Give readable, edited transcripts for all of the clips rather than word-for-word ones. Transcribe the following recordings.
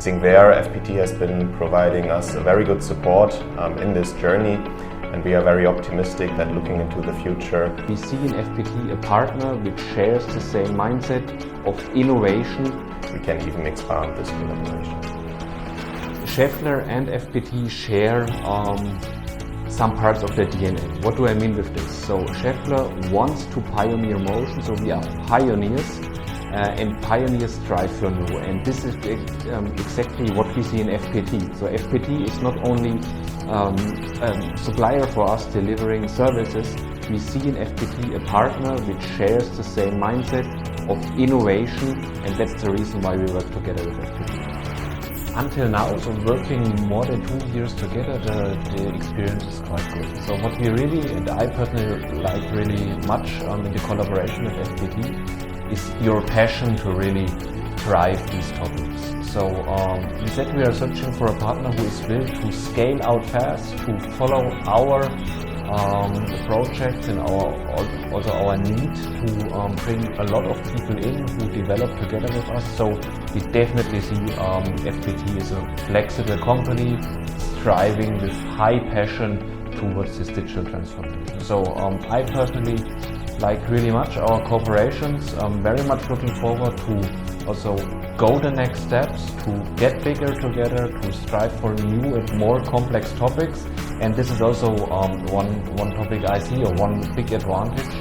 think there FPT has been providing us a very good support in this journey, and we are very optimistic that looking into the future, we see in FPT a partner which shares the same mindset of innovation. We can even expand this collaboration. Schaeffler and FPT share some parts of their DNA. What do I mean with this? So Schaeffler wants to pioneer motion, so we are pioneers, and pioneers strive for new. And this is exactly what we see in FPT. So FPT is not only a supplier for us delivering services, we see in FPT a partner which shares the same mindset of innovation, and that's the reason why we work together with FPT. Until now, so working more than 2 years together, the experience is quite good. So what we really, and I personally like really much in the collaboration with FPT, is your passion to really drive these topics. So we said we are searching for a partner who is willing to scale out fast, to follow our projects and also our need to bring a lot of people in who develop together with us. So we definitely see FPT as a flexible company striving with high passion towards this digital transformation. So I personally like really much our cooperations. I'm very much looking forward to also go the next steps, to get bigger together, to strive for new and more complex topics. And this is also one topic I see, or one big advantage.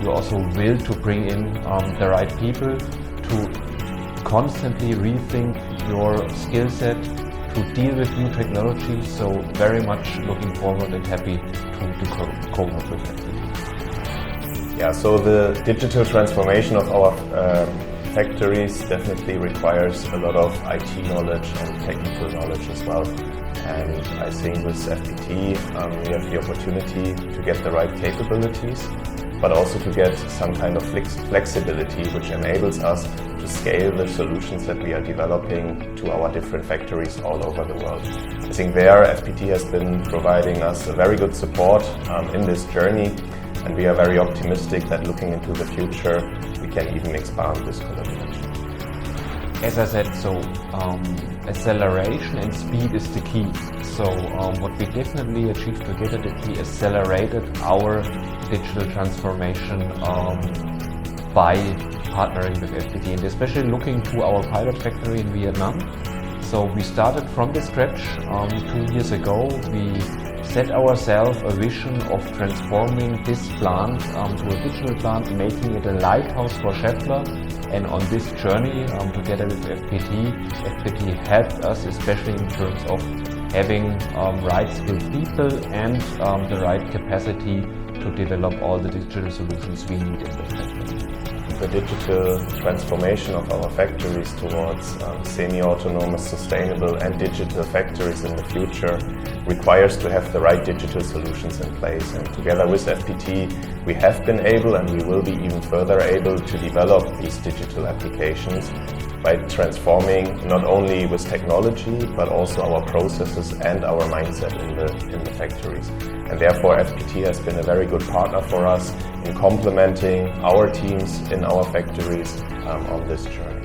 You also will to bring in the right people to constantly rethink your skill set, to deal with new technologies. So very much looking forward and happy to co-work with FPT. Yeah, so the digital transformation of our factories definitely requires a lot of IT knowledge and technical knowledge as well. And I think with FPT we have the opportunity to get the right capabilities, but also to get some kind of flexibility which enables us to scale the solutions that we are developing to our different factories all over the world. I think there FPT has been providing us a very good support in this journey, and we are very optimistic that looking into the future we can even expand this collaboration. As I said, so acceleration and speed is the key. So what we definitely achieved together, that we accelerated our digital transformation by partnering with FPT, and especially looking to our pilot factory in Vietnam. So we started from the scratch 2 years ago. We set ourselves a vision of transforming this plant to a digital plant, making it a lighthouse for Schaeffler. And on this journey, together with FPT helped us, especially in terms of having right skilled people and the right capacity to develop all the digital solutions we need in the factory. The digital transformation of our factories towards semi-autonomous, sustainable and digital factories in the future requires to have the right digital solutions in place. And together with FPT we have been able, and we will be even further able, to develop these digital applications by transforming not only with technology but also our processes and our mindset in the factories. And therefore FPT has been a very good partner for us in complementing our teams in our factories on this journey.